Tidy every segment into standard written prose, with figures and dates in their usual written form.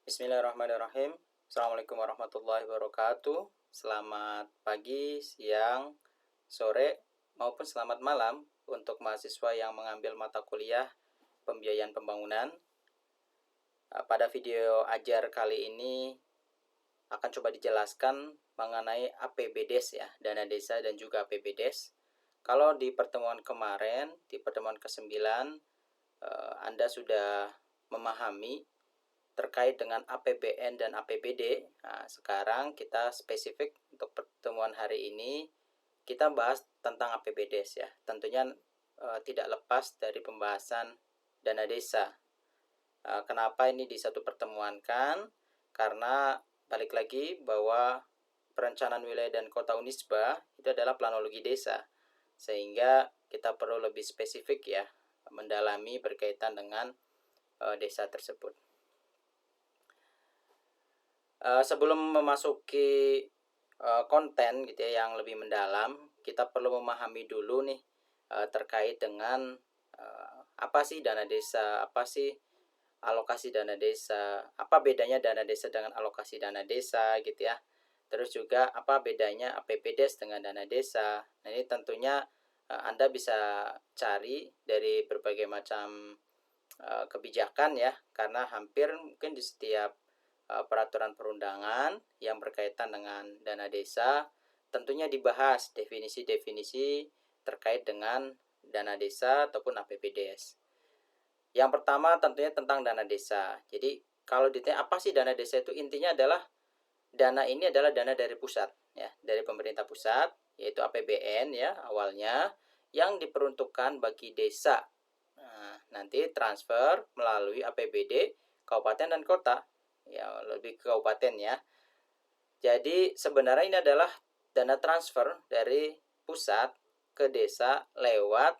Bismillahirrahmanirrahim. Assalamualaikum warahmatullahi wabarakatuh. Selamat pagi, siang, sore, maupun selamat malam untuk mahasiswa yang mengambil mata kuliah pembiayaan pembangunan. Pada video ajar kali ini akan coba dijelaskan mengenai APBDes ya, dana desa dan juga APBDes. Kalau di pertemuan kemarin, di pertemuan ke-9, Anda sudah memahami terkait dengan APBN dan APBD. Nah, sekarang kita spesifik untuk pertemuan hari ini kita bahas tentang APBDes ya. Tentunya tidak lepas dari pembahasan dana desa. Kenapa ini di satu pertemuankan? Karena balik lagi bahwa perencanaan wilayah dan kota Unisba itu adalah planologi desa. Sehingga kita perlu lebih spesifik ya, mendalami berkaitan dengan desa tersebut. Sebelum memasuki konten gitu ya yang lebih mendalam, kita perlu memahami dulu nih terkait dengan apa sih dana desa, apa sih alokasi dana desa, apa bedanya dana desa dengan alokasi dana desa gitu ya. Terus juga apa bedanya APBDes dengan dana desa. Nah, ini tentunya Anda bisa cari dari berbagai macam kebijakan ya, karena hampir mungkin di setiap peraturan perundangan yang berkaitan dengan dana desa tentunya dibahas definisi-definisi terkait dengan dana desa ataupun APBDes. Yang pertama tentunya tentang dana desa. Jadi kalau ditanya apa sih dana desa, itu intinya adalah dana ini adalah dana dari pusat ya, dari pemerintah pusat, yaitu APBN ya awalnya, yang diperuntukkan bagi desa. Nah, nanti transfer melalui APBD kabupaten dan kota. Ya, lebih ke kabupaten ya. Jadi sebenarnya ini adalah dana transfer dari pusat ke desa lewat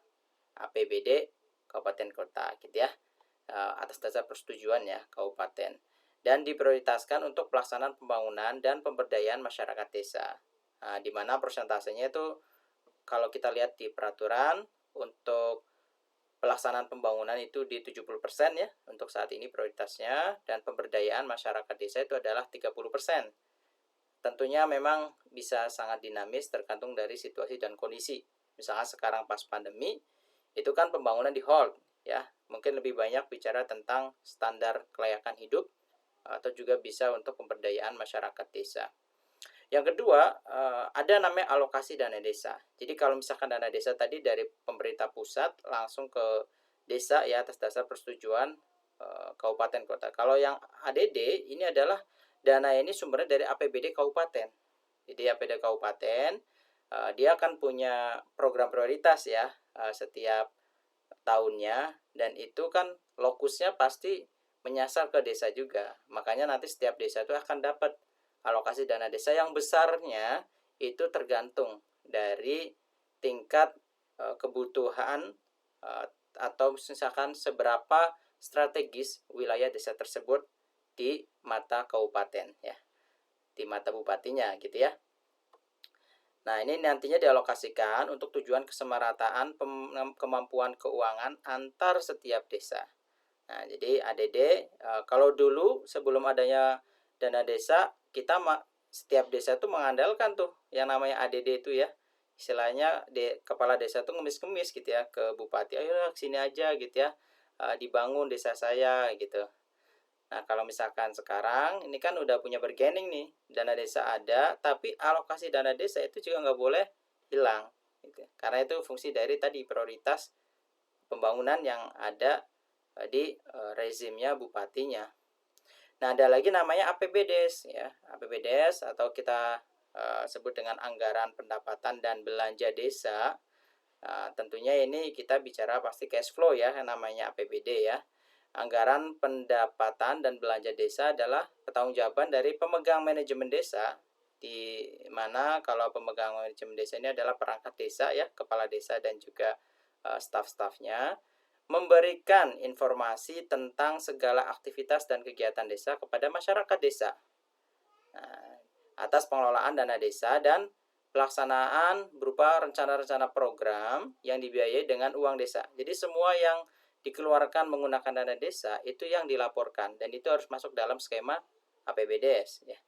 APBD kabupaten kota gitu ya. Atas dasar persetujuan ya kabupaten. Dan diprioritaskan untuk pelaksanaan pembangunan dan pemberdayaan masyarakat desa. Di mana persentasenya itu kalau kita lihat di peraturan untuk pelaksanaan pembangunan itu di 70% ya untuk saat ini prioritasnya, dan pemberdayaan masyarakat desa itu adalah 30%. Tentunya memang bisa sangat dinamis tergantung dari situasi dan kondisi. Misalnya sekarang pas pandemi itu kan pembangunan di hold ya. Mungkin lebih banyak bicara tentang standar kelayakan hidup atau juga bisa untuk pemberdayaan masyarakat desa. Yang kedua, ada namanya alokasi dana desa. Jadi kalau misalkan dana desa tadi dari pemerintah pusat langsung ke desa ya atas dasar persetujuan kabupaten kota. Kalau yang ADD ini adalah dana ini sumbernya dari APBD kabupaten. Jadi APBD kabupaten dia akan punya program prioritas ya setiap tahunnya, dan itu kan lokusnya pasti menyasar ke desa juga. Makanya nanti setiap desa itu akan dapat alokasi dana desa yang besarnya itu tergantung dari tingkat kebutuhan atau misalkan seberapa strategis wilayah desa tersebut di mata kabupaten ya, di mata bupatinya gitu ya. Nah, ini nantinya dialokasikan untuk tujuan kesemarataan kemampuan keuangan antar setiap desa. Nah, jadi ADD kalau dulu sebelum adanya dana desa, kita setiap desa tuh mengandalkan tuh yang namanya ADD itu ya. Istilahnya kepala desa tuh ngemis-ngemis gitu ya ke bupati, ayo sini aja gitu ya, dibangun desa saya gitu. Nah, kalau misalkan sekarang ini kan udah punya bargaining nih, dana desa ada, tapi alokasi dana desa itu juga nggak boleh hilang gitu. Karena itu fungsi dari tadi prioritas pembangunan yang ada di rezimnya bupatinya. Nah, ada lagi namanya APBDes ya. APBDes atau kita sebut dengan anggaran pendapatan dan belanja desa. Tentunya ini kita bicara pasti cash flow ya, yang namanya APBD ya. Anggaran pendapatan dan belanja desa adalah pertanggungjawaban dari pemegang manajemen desa, di mana kalau pemegang manajemen desa ini adalah perangkat desa ya, kepala desa dan juga staf-stafnya, memberikan informasi tentang segala aktivitas dan kegiatan desa kepada masyarakat desa. Nah, atas pengelolaan dana desa dan pelaksanaan berupa rencana-rencana program yang dibiayai dengan uang desa. Jadi semua yang dikeluarkan menggunakan dana desa itu yang dilaporkan, dan itu harus masuk dalam skema APBDes ya.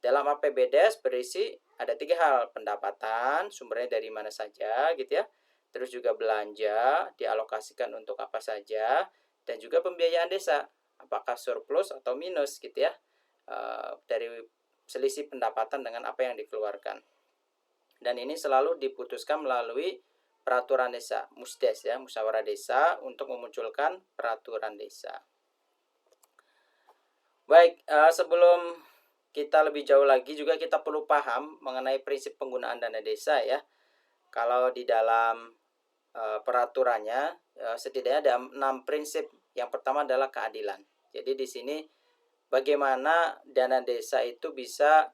Dalam APBDes berisi ada 3 hal: pendapatan, sumbernya dari mana saja gitu ya. Terus juga belanja, dialokasikan untuk apa saja, dan juga pembiayaan desa, apakah surplus atau minus gitu ya. Dari selisih pendapatan dengan apa yang dikeluarkan. Dan ini selalu diputuskan melalui peraturan desa, Musdes ya, musyawarah desa, untuk memunculkan peraturan desa. Baik, sebelum kita lebih jauh lagi juga kita perlu paham mengenai prinsip penggunaan dana desa ya. Kalau di dalam peraturannya setidaknya ada 6 prinsip. Yang pertama adalah keadilan. Jadi di sini bagaimana dana desa itu bisa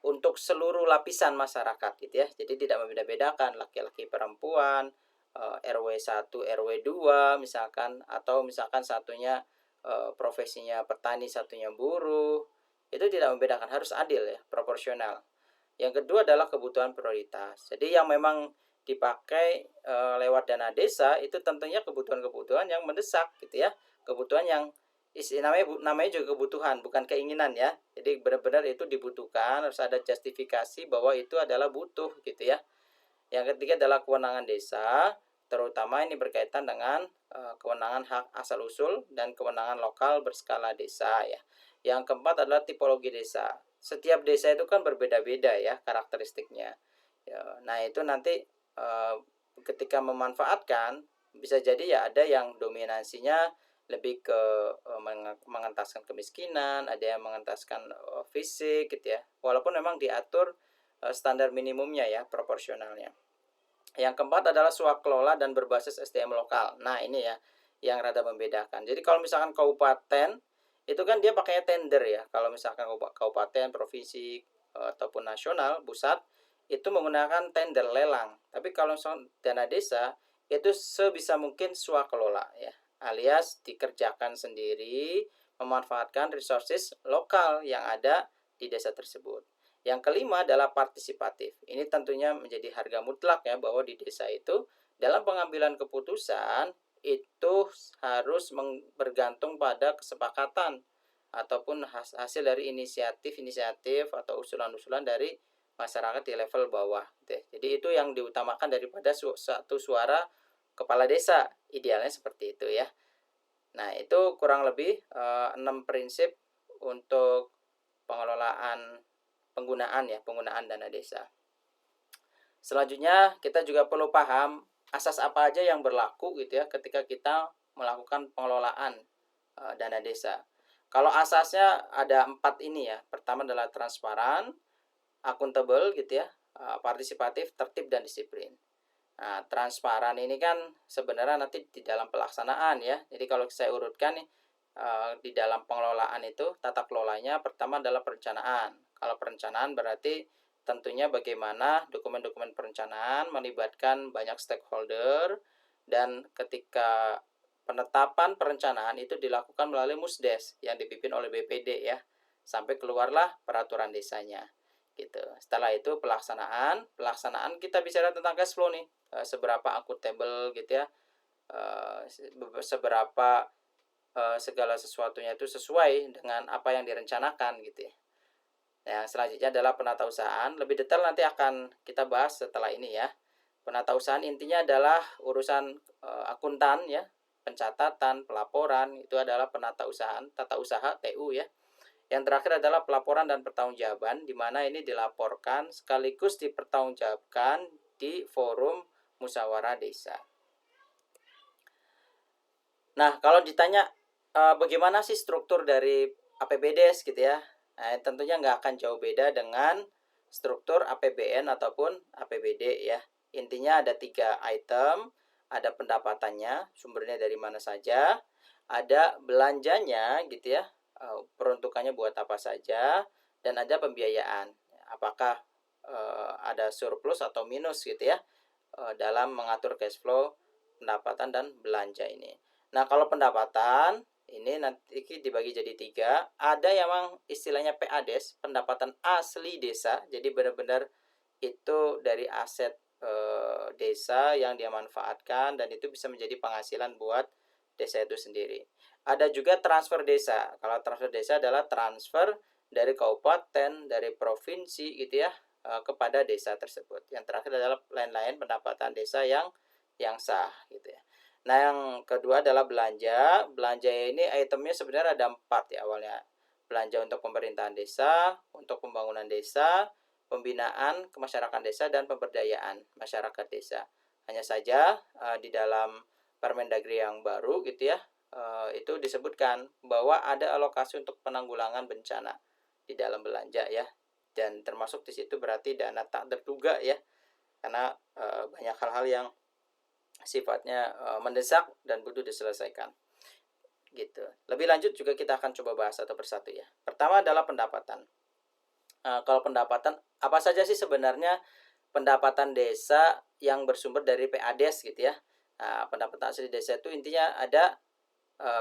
untuk seluruh lapisan masyarakat gitu ya. Jadi tidak membeda-bedakan laki-laki perempuan, RW 1, RW 2 misalkan, atau misalkan satunya profesinya petani, satunya buruh. Itu tidak membedakan, harus adil ya, proporsional. Yang kedua adalah kebutuhan prioritas. Jadi yang memang dipakai lewat dana desa itu tentunya kebutuhan-kebutuhan yang mendesak gitu ya. Kebutuhan yang namanya juga kebutuhan, bukan keinginan ya. Jadi benar-benar itu dibutuhkan, harus ada justifikasi bahwa itu adalah butuh gitu ya. Yang ketiga adalah kewenangan desa, terutama ini berkaitan dengan kewenangan hak asal-usul dan kewenangan lokal berskala desa ya. Yang keempat adalah tipologi desa. Setiap desa itu kan berbeda-beda ya karakteristiknya. Ya, nah itu nanti ketika memanfaatkan bisa jadi ya ada yang dominasinya lebih ke mengentaskan kemiskinan, ada yang mengentaskan fisik gitu ya. Walaupun memang diatur standar minimumnya ya, proporsionalnya. Yang keempat adalah swaklola dan berbasis SDM lokal. Nah ini ya yang rada membedakan. Jadi kalau misalkan kabupaten itu kan dia pakai tender ya. Kalau misalkan kabupaten, provinsi ataupun nasional, pusat itu menggunakan tender lelang. Tapi kalau misalkan dana desa itu sebisa mungkin swaklola ya, alias dikerjakan sendiri, memanfaatkan resources lokal yang ada di desa tersebut. Yang kelima adalah partisipatif. Ini tentunya menjadi harga mutlak ya, bahwa di desa itu dalam pengambilan keputusan itu harus bergantung pada kesepakatan ataupun hasil dari inisiatif atau usulan-usulan dari masyarakat di level bawah. Jadi itu yang diutamakan daripada satu suara kepala desa. Idealnya seperti itu ya. Nah itu kurang lebih 6 prinsip untuk penggunaan dana desa. Selanjutnya kita juga perlu paham asas apa aja yang berlaku gitu ya ketika kita melakukan pengelolaan dana desa. Kalau asasnya ada 4 ini ya. Pertama adalah transparan, akuntabel gitu ya, partisipatif, tertib, dan disiplin. Nah, transparan ini kan sebenarnya nanti di dalam pelaksanaan ya. Jadi kalau saya urutkan nih, di dalam pengelolaan itu tata kelolanya pertama adalah perencanaan. Kalau perencanaan berarti tentunya bagaimana dokumen-dokumen perencanaan melibatkan banyak stakeholder, dan ketika penetapan perencanaan itu dilakukan melalui Musdes yang dipimpin oleh BPD ya, sampai keluarlah peraturan desanya gitu. Setelah itu pelaksanaan kita bicara tentang cash flow nih, seberapa akuntabel gitu ya, seberapa segala sesuatunya itu sesuai dengan apa yang direncanakan gitu ya. Nah, selanjutnya adalah penatausahaan. Lebih detail nanti akan kita bahas setelah ini ya. Penatausahaan intinya adalah urusan akuntan ya, pencatatan, pelaporan, itu adalah penatausahaan, tata usaha TU ya. Yang terakhir adalah pelaporan dan pertanggungjawaban, di mana ini dilaporkan sekaligus dipertanggungjawabkan di forum musyawarah desa. Nah, kalau ditanya bagaimana sih struktur dari APBDes gitu ya, nah, tentunya nggak akan jauh beda dengan struktur APBN ataupun APBD ya. Intinya ada 3 item, ada pendapatannya, sumbernya dari mana saja, ada belanjanya gitu ya, peruntukannya buat apa saja, dan ada pembiayaan, apakah ada surplus atau minus gitu ya, dalam mengatur cash flow pendapatan dan belanja ini. Nah kalau pendapatan ini nanti dibagi jadi 3. Ada yang memang istilahnya PADes, pendapatan asli desa. Jadi benar-benar itu dari aset desa yang dia manfaatkan, dan itu bisa menjadi penghasilan buat desa itu sendiri. Ada juga transfer desa. Kalau transfer desa adalah transfer dari kabupaten, dari provinsi gitu ya, kepada desa tersebut. Yang terakhir adalah lain-lain pendapatan desa yang sah gitu ya. Nah, yang kedua adalah belanja. Belanja ini itemnya sebenarnya ada 4 ya awalnya. Belanja untuk pemerintahan desa, untuk pembangunan desa, pembinaan kemasyarakatan desa, dan pemberdayaan masyarakat desa. Hanya saja di dalam Permendagri yang baru gitu ya, itu disebutkan bahwa ada alokasi untuk penanggulangan bencana di dalam belanja ya, dan termasuk di situ berarti dana tak terduga ya, karena banyak hal-hal yang sifatnya mendesak dan butuh diselesaikan gitu. Lebih lanjut juga kita akan coba bahas satu persatu ya. Pertama adalah pendapatan. Kalau pendapatan, apa saja sih sebenarnya pendapatan desa yang bersumber dari PADES gitu ya. Nah, pendapatan asli desa itu intinya ada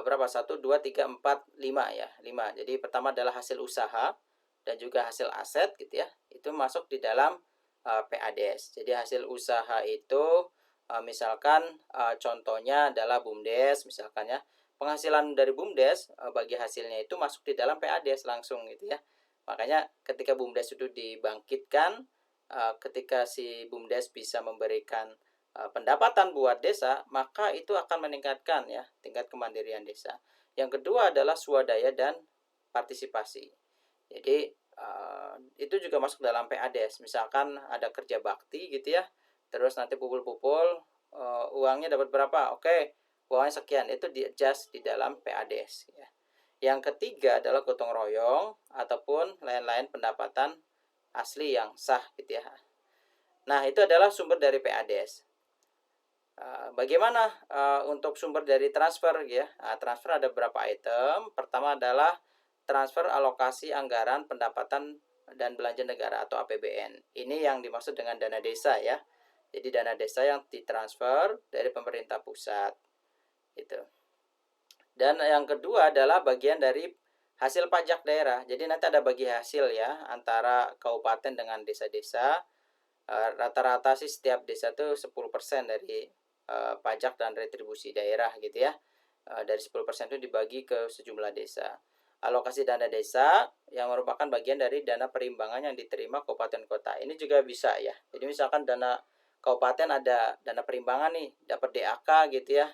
berapa? 1, 2, 3, 4, 5 ya. 5. Jadi pertama adalah hasil usaha dan juga hasil aset gitu ya. Itu masuk di dalam PADES. Jadi hasil usaha itu misalkan contohnya adalah BUMDes misalkan ya. Penghasilan dari BUMDes bagi hasilnya itu masuk di dalam PADES langsung gitu ya. Makanya ketika BUMDes itu dibangkitkan, ketika si BUMDes bisa memberikan pendapatan buat desa, maka itu akan meningkatkan ya tingkat kemandirian desa. Yang kedua adalah swadaya dan partisipasi. Jadi itu juga masuk dalam PADES. Misalkan ada kerja bakti gitu ya, terus nanti pupul-pupul, uangnya dapat berapa? Oke, uangnya sekian. Itu di-adjust di dalam PADES ya. Yang ketiga adalah gotong royong ataupun lain-lain pendapatan asli yang sah gitu ya. Nah, itu adalah sumber dari PADES. Bagaimana untuk sumber dari transfer ya? Transfer ada beberapa item. Pertama adalah transfer alokasi anggaran pendapatan dan belanja negara atau APBN. Ini yang dimaksud dengan dana desa ya. Jadi dana desa yang ditransfer dari pemerintah pusat. Gitu. Dan yang kedua adalah bagian dari hasil pajak daerah. Jadi nanti ada bagi hasil ya antara kabupaten dengan desa-desa. Rata-rata sih setiap desa tuh 10% dari pajak dan retribusi daerah gitu ya. Dari 10% itu dibagi ke sejumlah desa. Alokasi dana desa yang merupakan bagian dari dana perimbangan yang diterima kabupaten kota. Ini juga bisa ya. Jadi misalkan dana kabupaten ada dana perimbangan nih, dapat DAK gitu ya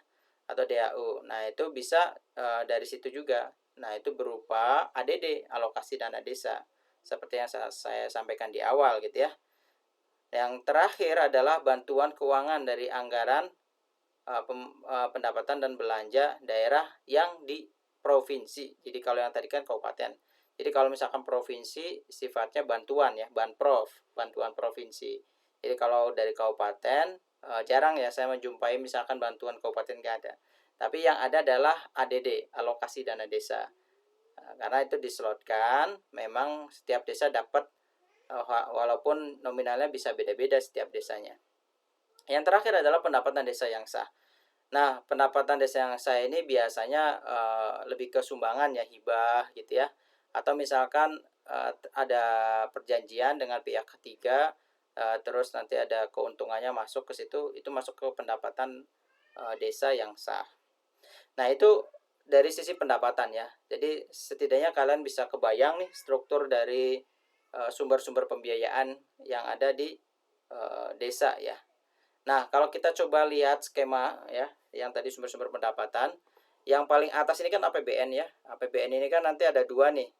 atau DAU. Nah, itu bisa dari situ juga. Nah, itu berupa ADD, alokasi dana desa. Seperti yang saya sampaikan di awal gitu ya. Yang terakhir adalah bantuan keuangan dari anggaran pendapatan dan belanja daerah yang di provinsi. Jadi kalau yang tadi kan kabupaten. Jadi kalau misalkan provinsi sifatnya bantuan ya, banprov, bantuan provinsi. Jadi kalau dari kabupaten jarang ya saya menjumpai misalkan bantuan kabupaten nggak ada. Tapi yang ada adalah ADD, alokasi dana desa. Karena itu dislotkan, memang setiap desa dapat walaupun nominalnya bisa beda-beda setiap desanya. Yang terakhir adalah pendapatan desa yang sah. Nah, pendapatan desa yang sah ini biasanya lebih ke sumbangan ya, hibah gitu ya. Atau misalkan ada perjanjian dengan pihak ketiga, terus nanti ada keuntungannya masuk ke situ, itu masuk ke pendapatan desa yang sah. Nah, itu dari sisi pendapatan ya. Jadi setidaknya kalian bisa kebayang nih struktur dari sumber-sumber pembiayaan yang ada di desa ya. Nah, kalau kita coba lihat skema ya, yang tadi sumber-sumber pendapatan, yang paling atas ini kan APBN ya. APBN ini kan nanti ada dua nih,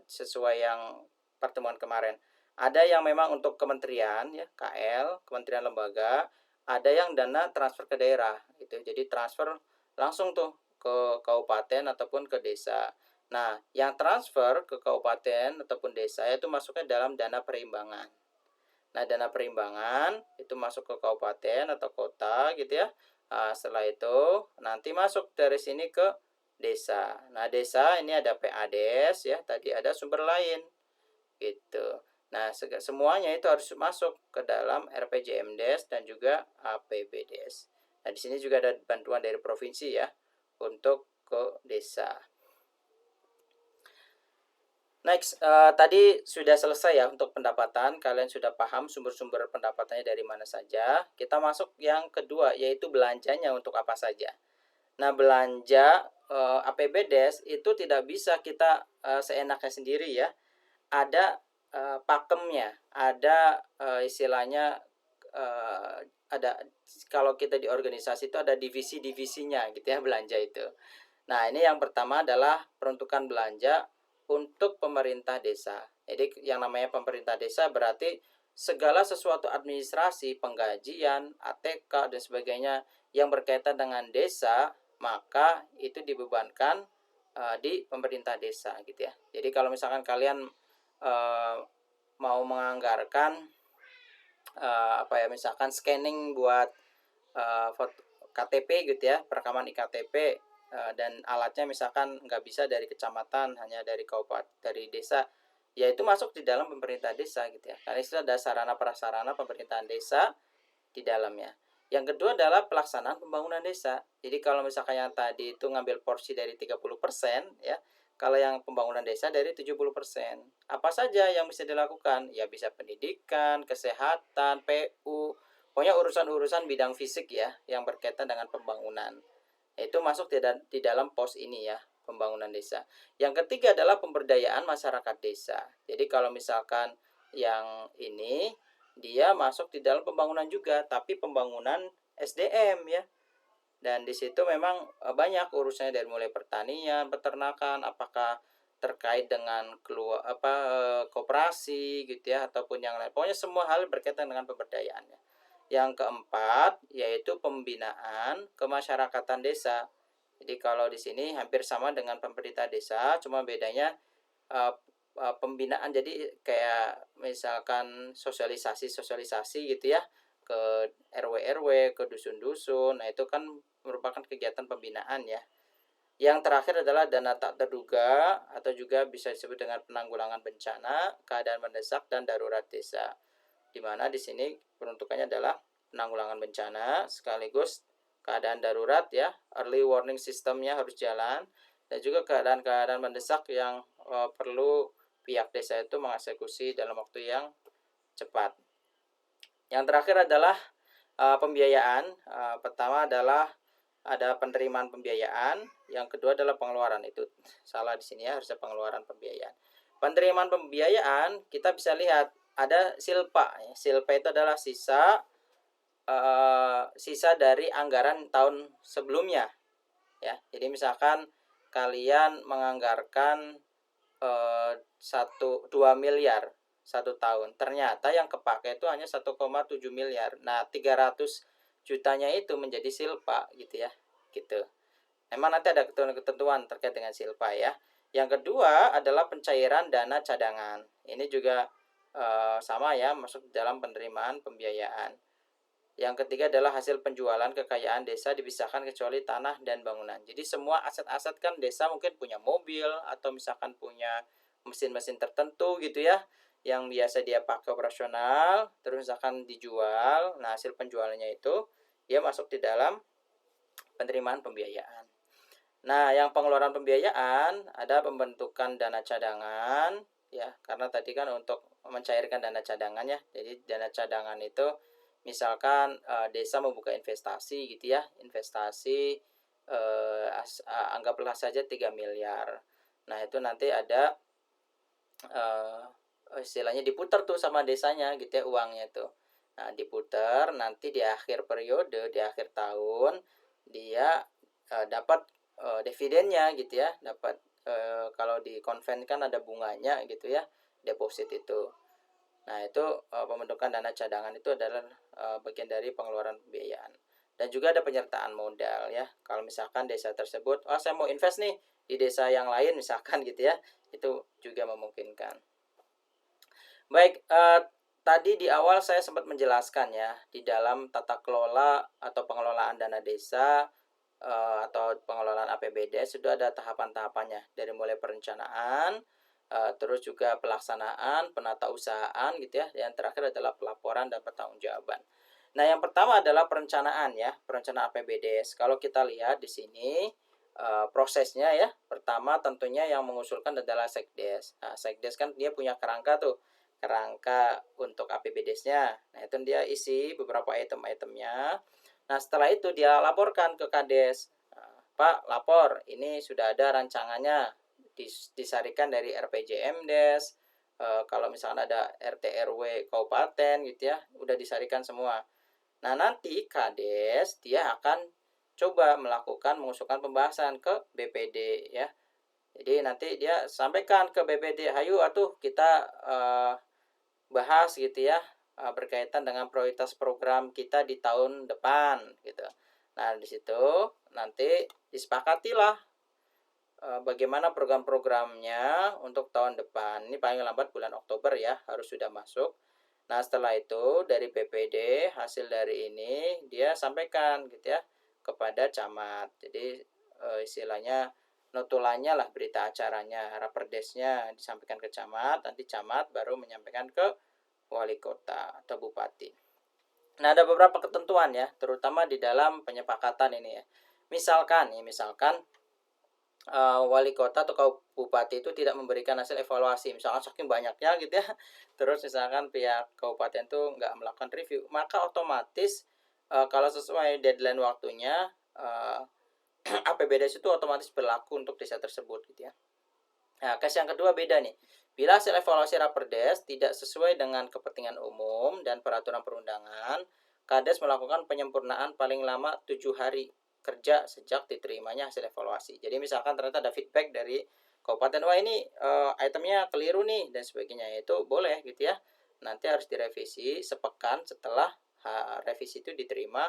sesuai yang pertemuan kemarin. Ada yang memang untuk kementerian ya, KL, kementerian lembaga, ada yang dana transfer ke daerah gitu. Jadi transfer langsung tuh ke kabupaten ataupun ke desa. Nah, yang transfer ke kabupaten ataupun desa itu masuknya dalam dana perimbangan. Nah, dana perimbangan itu masuk ke kabupaten atau kota gitu ya. Setelah itu nanti masuk dari sini ke desa. Nah, desa ini ada PADES ya, tadi ada sumber lain gitu. Nah, semuanya itu harus masuk ke dalam RPJMDes dan juga APBDes. Nah, di sini juga ada bantuan dari provinsi ya untuk ke desa. Next, tadi sudah selesai ya untuk pendapatan. Kalian sudah paham sumber-sumber pendapatannya dari mana saja. Kita masuk yang kedua, yaitu belanjanya untuk apa saja. Nah, belanja APBDes itu tidak bisa kita seenaknya sendiri ya. Ada pakemnya, ada istilahnya ada, kalau kita di organisasi itu ada divisi-divisinya gitu ya, belanja itu. Nah, ini yang pertama adalah peruntukan belanja untuk pemerintah desa. Jadi yang namanya pemerintah desa berarti segala sesuatu administrasi, penggajian, ATK dan sebagainya yang berkaitan dengan desa, maka itu dibebankan di pemerintah desa gitu ya. Jadi kalau misalkan kalian mau menganggarkan apa ya, misalkan scanning buat foto KTP gitu ya, perekaman iktp, dan alatnya misalkan nggak bisa dari kecamatan, hanya dari kabupaten, dari desa, ya itu masuk di dalam pemerintah desa gitu ya, karena itu ada sarana prasarana pemerintahan desa di dalamnya. Yang kedua adalah pelaksanaan pembangunan desa. Jadi kalau misalkan yang tadi itu ngambil porsi dari 30% ya, kalau yang pembangunan desa dari 70%. Apa saja yang bisa dilakukan? Ya bisa pendidikan, kesehatan, PU, pokoknya urusan-urusan bidang fisik ya yang berkaitan dengan pembangunan. Itu masuk di dalam pos ini ya, pembangunan desa. Yang ketiga adalah pemberdayaan masyarakat desa. Jadi kalau misalkan yang ini dia masuk di dalam pembangunan juga, tapi pembangunan SDM ya. Dan di situ memang banyak urusannya, dari mulai pertanian, peternakan, apakah terkait dengan keluar koperasi gitu ya, ataupun yang lain. Pokoknya semua hal berkaitan dengan pemberdayaannya. Yang keempat yaitu pembinaan kemasyarakatan desa. Jadi kalau di sini hampir sama dengan pemerintah desa, cuma bedanya pembinaan, jadi kayak misalkan sosialisasi gitu ya, ke RW-RW, ke dusun-dusun. Nah, itu kan merupakan kegiatan pembinaan ya. Yang terakhir adalah dana tak terduga atau juga bisa disebut dengan penanggulangan bencana, keadaan mendesak dan darurat desa. Di mana di sini peruntukannya adalah penanggulangan bencana sekaligus keadaan darurat ya, early warning systemnya harus jalan, dan juga keadaan-keadaan mendesak yang perlu pihak desa itu mengeksekusi dalam waktu yang cepat. Yang terakhir adalah pembiayaan. Pertama adalah ada penerimaan pembiayaan, yang kedua adalah pengeluaran. Itu salah di sini ya, harusnya pengeluaran pembiayaan. Penerimaan pembiayaan kita bisa lihat ada silpa. Silpa itu adalah sisa dari anggaran tahun sebelumnya ya. Jadi misalkan kalian menganggarkan 2 miliar 1 tahun, ternyata yang kepakai itu hanya 1,7 miliar. Nah, 300 jutanya itu menjadi silpa gitu ya, gitu. Memang nanti ada ketentuan terkait dengan silpa ya. Yang kedua adalah pencairan dana cadangan. Ini juga sama ya, masuk dalam penerimaan pembiayaan. Yang ketiga adalah hasil penjualan kekayaan desa dipisahkan kecuali tanah dan bangunan. Jadi semua aset-aset kan desa mungkin punya mobil atau misalkan punya mesin-mesin tertentu gitu ya, yang biasa dia pakai operasional, terus misalkan dijual. Nah, hasil penjualannya itu dia masuk di dalam penerimaan pembiayaan. Nah, yang pengeluaran pembiayaan ada pembentukan dana cadangan ya, karena tadi kan untuk mencairkan dana cadangan ya. Jadi dana cadangan itu misalkan desa membuka investasi gitu ya, investasi anggaplah saja 3 miliar. Nah, itu nanti ada istilahnya diputar tuh sama desanya gitu ya, uangnya tuh. Nah, diputar nanti di akhir periode, di akhir tahun dia dapat dividennya gitu ya, dapat kalau di konven kan ada bunganya gitu ya, deposit itu. Nah, itu pembentukan dana cadangan itu adalah bagian dari pengeluaran pembiayaan. Dan juga ada penyertaan modal ya. Kalau misalkan desa tersebut, saya mau invest nih di desa yang lain misalkan gitu ya, itu juga memungkinkan. Baik, tadi di awal saya sempat menjelaskan ya, di dalam tata kelola atau pengelolaan dana desa atau pengelolaan APBD sudah ada tahapan-tahapannya, dari mulai perencanaan, terus juga pelaksanaan, penatausahaan gitu ya. Yang terakhir adalah pelaporan dan pertanggungjawaban. Nah, yang pertama adalah perencanaan ya, perencanaan APBD. Kalau kita lihat di sini prosesnya ya, pertama tentunya yang mengusulkan adalah Sekdes. Nah, Sekdes kan dia punya kerangka tuh, kerangka untuk APBDes-nya. Nah, itu dia isi beberapa item-itemnya. Nah, setelah itu dia laporkan ke Kades. Nah, Pak lapor, ini sudah ada rancangannya, disarikan dari RPJMDes, kalau misalkan ada RT RW kabupaten gitu ya, udah disarikan semua. Nah, nanti Kades dia akan coba mengusulkan pembahasan ke BPD ya. Jadi nanti dia sampaikan ke BPD, "Hayu atuh kita bahas gitu ya, berkaitan dengan prioritas program kita di tahun depan," gitu. Nah, di situ nanti disepakatilah bagaimana program-programnya untuk tahun depan. Ini paling lambat bulan Oktober ya, harus sudah masuk. Nah, setelah itu dari BPD hasil dari ini dia sampaikan gitu ya kepada camat. Jadi istilahnya notulannya lah, berita acaranya, raperdesnya disampaikan ke camat, nanti camat baru menyampaikan ke wali kota atau bupati. Nah, ada beberapa ketentuan ya, terutama di dalam penyepakatan ini ya. Misalkan wali kota atau bupati itu tidak memberikan hasil evaluasi, misalkan saking banyaknya gitu ya, terus misalkan pihak kabupaten tuh nggak melakukan review, maka otomatis kalau sesuai deadline waktunya APBDes itu otomatis berlaku untuk desa tersebut gitu ya. Nah, case yang kedua beda nih. Bila hasil evaluasi Raperdes tidak sesuai dengan kepentingan umum dan peraturan perundangan, Kades melakukan penyempurnaan paling lama 7 hari kerja sejak diterimanya hasil evaluasi. Jadi misalkan ternyata ada feedback dari kabupaten, wah ini itemnya keliru nih dan sebagainya, itu boleh gitu ya. Nanti harus direvisi sepekan setelah revisi itu diterima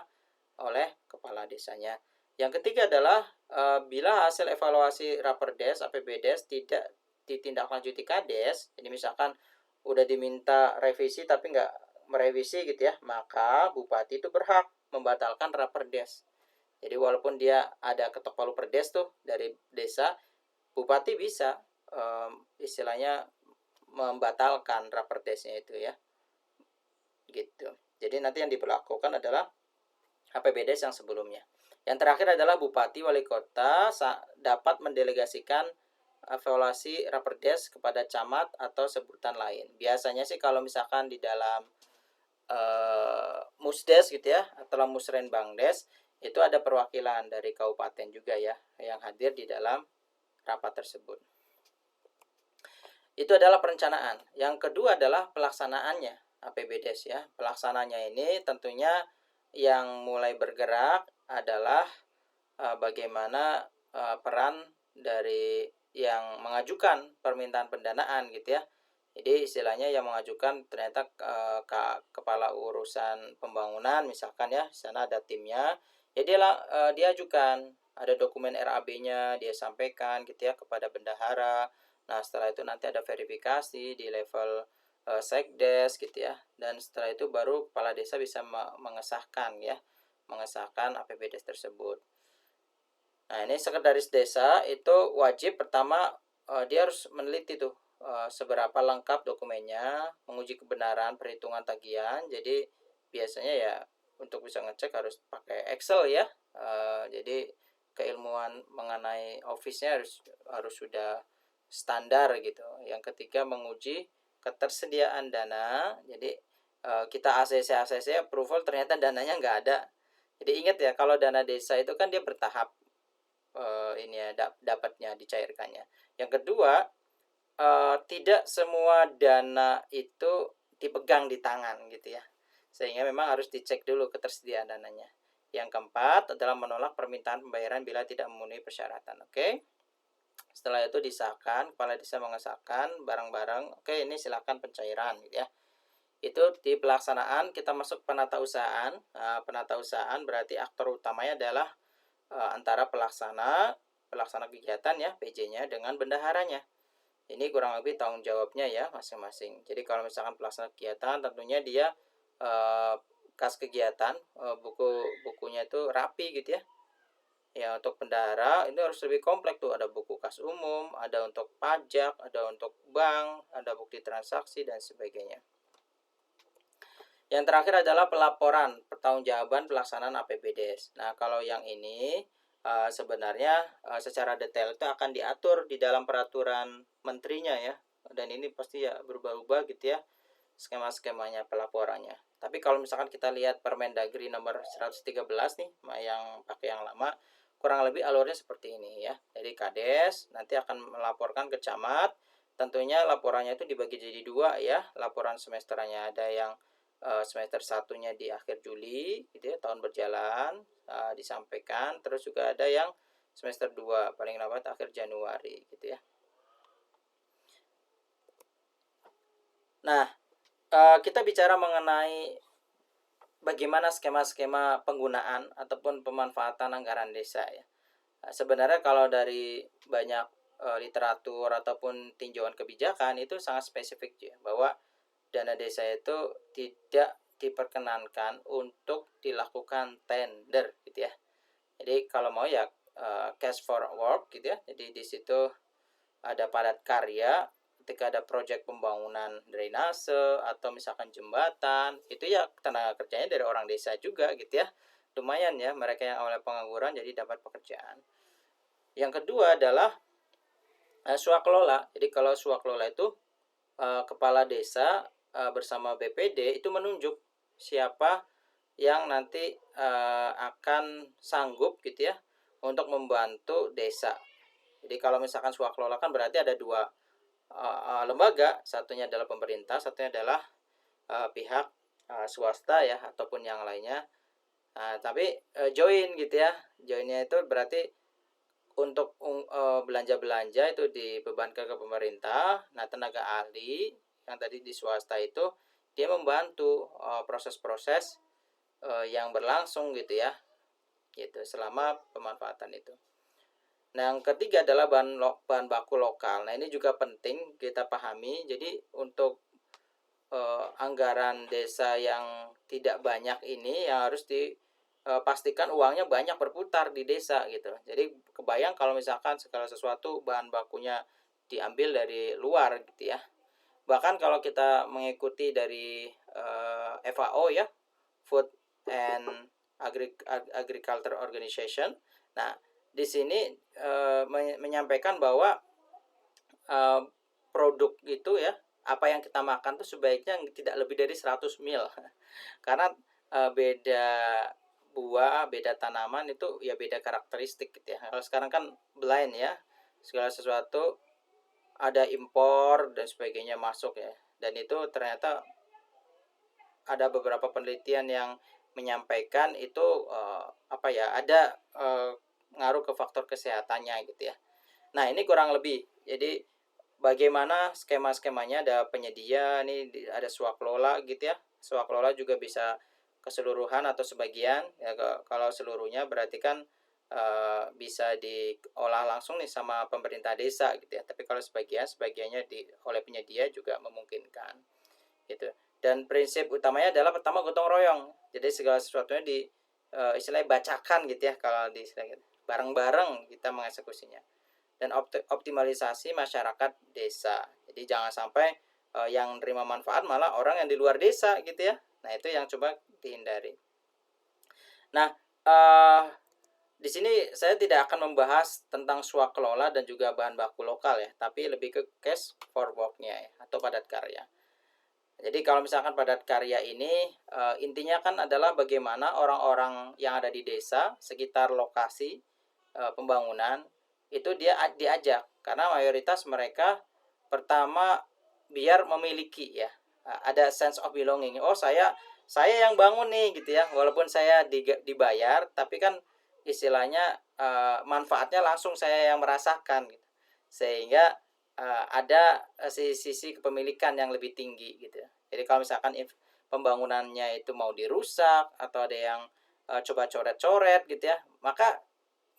oleh kepala desanya. Yang ketiga adalah bila hasil evaluasi Raperdes APBDes tidak ditindaklanjuti Kades, jadi misalkan udah diminta revisi tapi nggak merevisi gitu ya, maka bupati itu berhak membatalkan Raperdes. Jadi walaupun dia ada ketok palu perdes tuh dari desa, bupati bisa istilahnya membatalkan Raperdesnya itu ya, gitu. Jadi nanti yang diberlakukan adalah APBDes yang sebelumnya. Yang terakhir adalah bupati wali kota dapat mendelegasikan evaluasi Raperdes kepada camat atau sebutan lain. Biasanya sih kalau misalkan di dalam Musdes gitu ya, atau Musrenbangdes, itu ada perwakilan dari kabupaten juga ya yang hadir di dalam rapat tersebut. Itu adalah perencanaan. Yang kedua adalah pelaksanaannya APBDes ya. Pelaksananya ini tentunya yang mulai bergerak adalah bagaimana peran dari yang mengajukan permintaan pendanaan gitu ya. Jadi istilahnya yang mengajukan ternyata kepala urusan pembangunan misalkan ya, di sana ada timnya, ya dia ajukan, ada dokumen RAB-nya dia sampaikan gitu ya kepada bendahara. Nah, setelah itu nanti ada verifikasi di level sekdes gitu ya, dan setelah itu baru kepala desa bisa mengesahkan APBDes tersebut. Nah, ini sekretaris desa itu wajib pertama dia harus meneliti tuh seberapa lengkap dokumennya, menguji kebenaran perhitungan tagihan. Jadi biasanya ya untuk bisa ngecek harus pakai Excel ya. Jadi keilmuan mengenai Office-nya harus sudah standar gitu. Yang ketiga menguji ketersediaan dana. Jadi kita ACC approval ternyata dananya nggak ada. Jadi ingat ya, kalau dana desa itu kan dia bertahap ini ya dapatnya dicairkannya. Yang kedua, tidak semua dana itu dipegang di tangan gitu ya, sehingga memang harus dicek dulu ketersediaan dananya. Yang keempat adalah menolak permintaan pembayaran bila tidak memenuhi persyaratan. Oke, setelah itu disahkan, kepala desa mengesahkan barang-barang. Oke, ini silakan pencairan gitu ya. Itu di pelaksanaan. Kita masuk penatausahaan. Penatausahaan berarti aktor utamanya adalah antara pelaksana kegiatan ya, PJ-nya, dengan bendaharanya. Ini kurang lebih tanggung jawabnya ya masing-masing. Jadi kalau misalkan pelaksana kegiatan, tentunya dia kas kegiatan, bukunya itu rapi gitu ya. Ya, untuk bendahara ini harus lebih kompleks tuh, ada buku kas umum, ada untuk pajak, ada untuk bank, ada bukti transaksi dan sebagainya. Yang terakhir adalah pelaporan pertanggungjawaban pelaksanaan APBDes. Nah, kalau yang ini sebenarnya secara detail itu akan diatur di dalam peraturan menterinya ya. Dan ini pasti ya berubah-ubah gitu ya skema-skemanya pelaporannya. Tapi kalau misalkan kita lihat Permendagri nomor 113 nih, yang pakai yang lama, kurang lebih alurnya seperti ini ya. Jadi Kades nanti akan melaporkan ke camat. Tentunya laporannya itu dibagi jadi dua ya. Laporan semesternya ada yang semester satunya di akhir Juli gitu ya, tahun berjalan disampaikan. Terus juga ada yang semester 2 paling lambat akhir Januari gitu ya. Nah, kita bicara mengenai bagaimana skema-skema penggunaan ataupun pemanfaatan anggaran desa ya. Sebenarnya kalau dari banyak literatur ataupun tinjauan kebijakan itu sangat spesifik ya, bahwa dana desa itu tidak diperkenankan untuk dilakukan tender gitu ya. Jadi kalau mau ya cash for work gitu ya. Jadi di situ ada padat karya, ketika ada proyek pembangunan drainase atau misalkan jembatan, itu ya tenaga kerjanya dari orang desa juga gitu ya. Lumayan ya, mereka yang awalnya pengangguran jadi dapat pekerjaan. Yang kedua adalah swakelola. Jadi kalau swakelola itu kepala desa bersama BPD itu menunjuk siapa yang nanti akan sanggup gitu ya untuk membantu desa. Jadi kalau misalkan swakelola kan berarti ada dua lembaga, satunya adalah pemerintah, satunya adalah pihak swasta ya ataupun yang lainnya. Tapi join gitu ya. Joinnya itu berarti untuk belanja-belanja itu dibebankan ke pemerintah. Nah, tenaga ahli yang tadi di swasta itu dia membantu proses-proses yang berlangsung gitu ya. Gitu selama pemanfaatan itu. Nah, yang ketiga adalah bahan baku lokal. Nah, ini juga penting kita pahami. Jadi untuk anggaran desa yang tidak banyak ini yang harus dipastikan uangnya banyak berputar di desa gitu. Jadi kebayang kalau misalkan segala sesuatu bahan bakunya diambil dari luar gitu ya. Bahkan kalau kita mengikuti dari FAO ya, Food and Agriculture Organization. Nah, di sini menyampaikan bahwa produk itu ya, apa yang kita makan tuh sebaiknya tidak lebih dari 100 mil. Karena beda buah, beda tanaman itu ya beda karakteristik gitu ya. Kalau sekarang kan blind ya, segala sesuatu ada impor dan sebagainya masuk ya. Dan itu ternyata ada beberapa penelitian yang menyampaikan itu ada ngaruh ke faktor kesehatannya gitu ya. Nah, ini kurang lebih. Jadi bagaimana skema-skemanya, ada penyedia nih, ada swakelola gitu ya. Swakelola juga bisa keseluruhan atau sebagian ya. Kalau seluruhnya berarti kan bisa diolah langsung nih sama pemerintah desa gitu ya. Tapi kalau sebagiannya oleh penyedia juga memungkinkan gitu. Dan prinsip utamanya adalah pertama gotong royong. Jadi segala sesuatunya istilahnya bacakan gitu ya, kalau di bareng-bareng kita mengeksekusinya. Dan optimalisasi masyarakat desa. Jadi jangan sampai yang terima manfaat malah orang yang di luar desa gitu ya. Nah, itu yang coba dihindari. Nah, di sini saya tidak akan membahas tentang swakelola dan juga bahan baku lokal ya, tapi lebih ke cash for work-nya ya, atau padat karya. Jadi kalau misalkan padat karya ini intinya kan adalah bagaimana orang-orang yang ada di desa sekitar lokasi pembangunan itu dia diajak, karena mayoritas mereka pertama biar memiliki ya, ada sense of belonging. Oh, saya yang bangun nih gitu ya, walaupun saya dibayar tapi kan istilahnya manfaatnya langsung saya yang merasakan gitu. Sehingga ada sisi kepemilikan yang lebih tinggi gitu ya. Jadi kalau misalkan pembangunannya itu mau dirusak atau ada yang coba coret-coret gitu ya, maka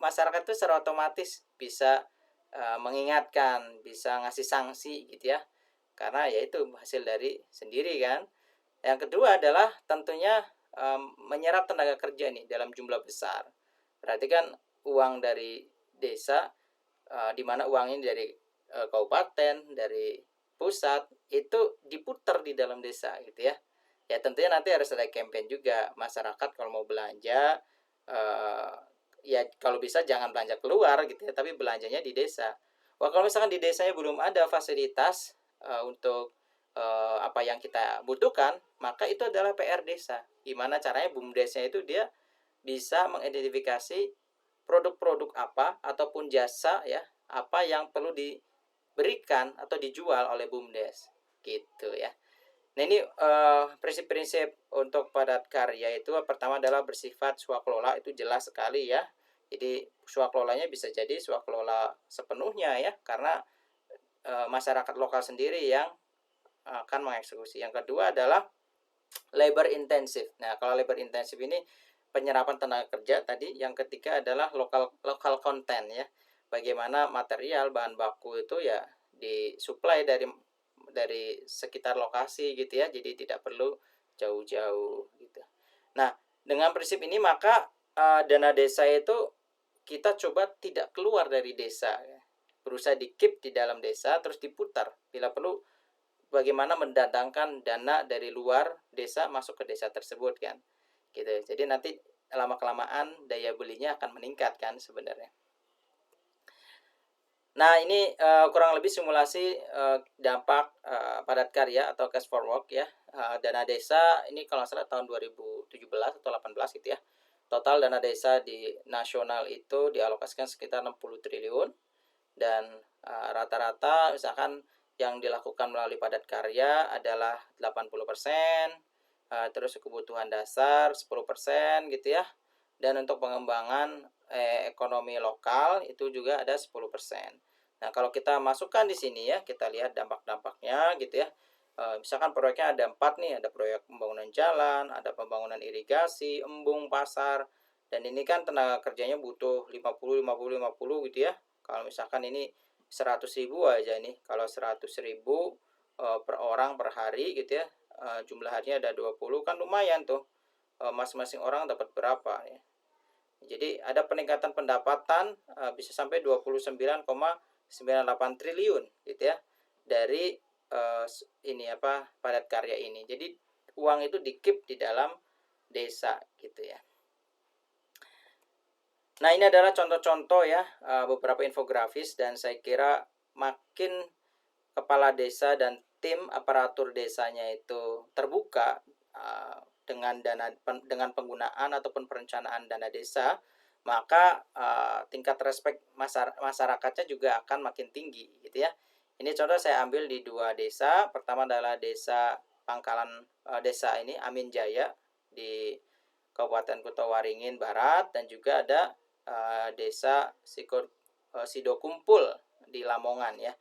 masyarakat itu secara otomatis bisa mengingatkan, bisa ngasih sanksi gitu ya. Karena ya itu hasil dari sendiri kan. Yang kedua adalah tentunya menyerap tenaga kerja nih dalam jumlah besar. Berarti kan uang dari desa, di mana uang ini dari kabupaten, dari pusat, itu diputar di dalam desa gitu ya. Ya tentunya nanti harus ada campaign juga. Masyarakat kalau mau belanja, ya kalau bisa jangan belanja keluar gitu ya, tapi belanjanya di desa. Wah, kalau misalkan di desanya belum ada fasilitas untuk apa yang kita butuhkan, maka itu adalah PR desa. Gimana caranya BUMDesnya itu dia bisa mengidentifikasi produk-produk apa ataupun jasa ya, apa yang perlu diberikan atau dijual oleh BUMDes, gitu ya. Nah ini prinsip-prinsip untuk padat karya itu pertama adalah bersifat swakelola, itu jelas sekali ya. Jadi swakelolanya bisa jadi swakelola sepenuhnya ya, karena masyarakat lokal sendiri yang akan mengeksekusi. Yang kedua adalah labor intensif. Nah, kalau labor intensif ini penyerapan tenaga kerja tadi. Yang ketiga adalah lokal konten ya. Bagaimana material bahan baku itu ya disuplai dari sekitar lokasi gitu ya. Jadi tidak perlu jauh-jauh gitu. Nah, dengan prinsip ini maka dana desa itu kita coba tidak keluar dari desa ya. Berusaha di-keep di dalam desa terus diputar. Bila perlu bagaimana mendatangkan dana dari luar desa masuk ke desa tersebut kan. Gitu. Jadi nanti lama-kelamaan daya belinya akan meningkat kan sebenarnya. Nah, ini kurang lebih simulasi dampak padat karya atau cash for work ya. Dana desa ini kalau salah tahun 2017 atau 18 gitu ya. Total dana desa di nasional itu dialokasikan sekitar 60 triliun dan rata-rata misalkan yang dilakukan melalui padat karya adalah 80%, terus kebutuhan dasar 10% gitu ya. Dan untuk pengembangan ekonomi lokal itu juga ada 10%. Nah, kalau kita masukkan di sini ya, kita lihat dampak-dampaknya gitu ya. Misalkan proyeknya ada 4 nih, ada proyek pembangunan jalan, ada pembangunan irigasi, embung, pasar, dan ini kan tenaga kerjanya butuh 50 gitu ya. Kalau misalkan ini 100.000 aja nih, kalau 100.000 per orang per hari gitu ya, jumlah harinya ada 20 kan lumayan tuh, masing-masing orang dapat berapa ya. Jadi ada peningkatan pendapatan bisa sampai 29,98 triliun gitu ya dari ini apa padat karya ini. Jadi uang itu di-keep di dalam desa gitu ya. Nah, ini adalah contoh-contoh ya beberapa infografis dan saya kira makin kepala desa dan tim aparatur desanya itu terbuka dengan penggunaan ataupun perencanaan dana desa, maka tingkat respek masyarakatnya juga akan makin tinggi gitu ya. Ini contoh saya ambil di 2 desa. Pertama adalah desa Pangkalan desa ini Amin Jaya di Kabupaten Kutawaringin Barat dan juga ada desa Sidokumpul di Lamongan ya.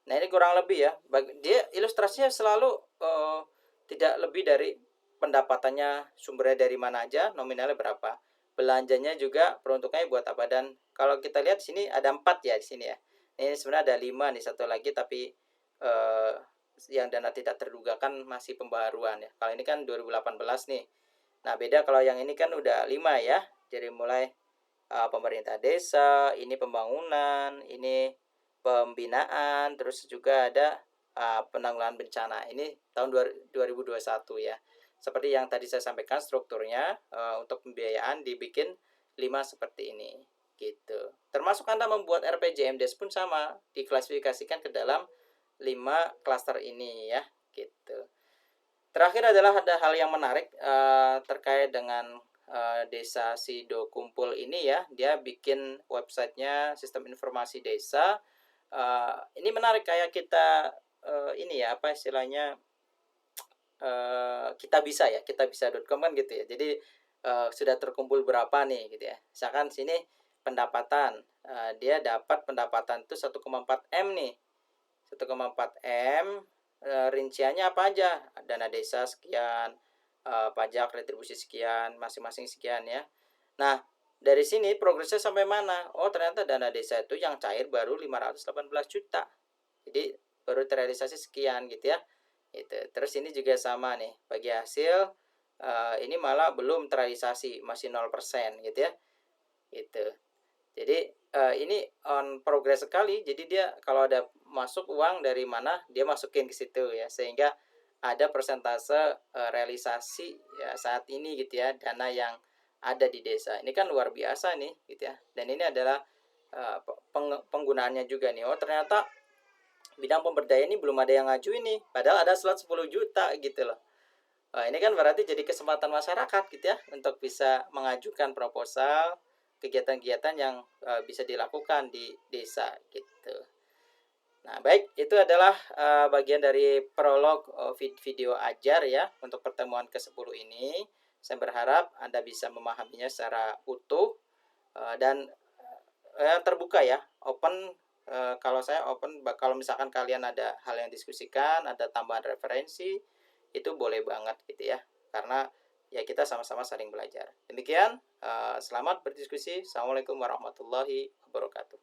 Nah, ini kurang lebih ya. Dia ilustrasinya selalu tidak lebih dari pendapatannya sumbernya dari mana aja, nominalnya berapa. Belanjanya juga peruntukannya buat apa, dan kalau kita lihat di sini ada 4 ya di sini ya. Ini sebenarnya ada 5 nih, satu lagi tapi yang dana tidak terduga kan masih pembaruan ya. Kalau ini kan 2018 nih. Nah, beda kalau yang ini kan udah 5 ya. Jadi mulai pemerintah desa, ini pembangunan, ini pembinaan, terus juga ada penanggulangan bencana. Ini tahun 2021 ya. Seperti yang tadi saya sampaikan strukturnya untuk pembiayaan dibikin 5 seperti ini gitu. Termasuk Anda membuat RPJMdes pun sama, diklasifikasikan ke dalam 5 klaster ini ya gitu. Terakhir adalah ada hal yang menarik terkait dengan desa Sidokumpul ini ya. Dia bikin websitenya sistem informasi desa. Ini menarik kayak kita ini ya apa istilahnya kita bisa ya, kitabisa.com kan gitu ya. Jadi sudah terkumpul berapa nih gitu ya. Misalkan sini pendapatan, dia dapat pendapatan itu 1,4 M nih. 1,4 M, rinciannya apa aja? Dana desa sekian, pajak retribusi sekian, masing-masing sekian ya. Nah, dari sini progresnya sampai mana? Oh, ternyata dana desa itu yang cair baru 518 juta. Jadi baru terrealisasi sekian gitu ya. Itu. Terus ini juga sama nih, bagi hasil ini malah belum terrealisasi, masih 0% gitu ya. Gitu. Jadi ini on progress sekali. Jadi dia kalau ada masuk uang dari mana, dia masukin ke situ ya, sehingga ada persentase realisasi ya saat ini gitu ya, dana yang ada di desa. Ini kan luar biasa nih gitu ya. Dan ini adalah penggunaannya juga nih. Oh, ternyata bidang pemberdayaan ini belum ada yang ngajuin nih, padahal ada slot 10 juta gitu loh. Ini kan berarti jadi kesempatan masyarakat gitu ya untuk bisa mengajukan proposal kegiatan-kegiatan yang bisa dilakukan di desa gitu. Nah, baik, itu adalah bagian dari prolog video ajar ya untuk pertemuan ke-10 ini. Saya berharap Anda bisa memahaminya secara utuh dan terbuka ya, open. Kalau saya open, kalau misalkan kalian ada hal yang diskusikan, ada tambahan referensi, itu boleh banget gitu ya. Karena ya kita sama-sama saling belajar. Demikian, selamat berdiskusi. Assalamualaikum warahmatullahi wabarakatuh.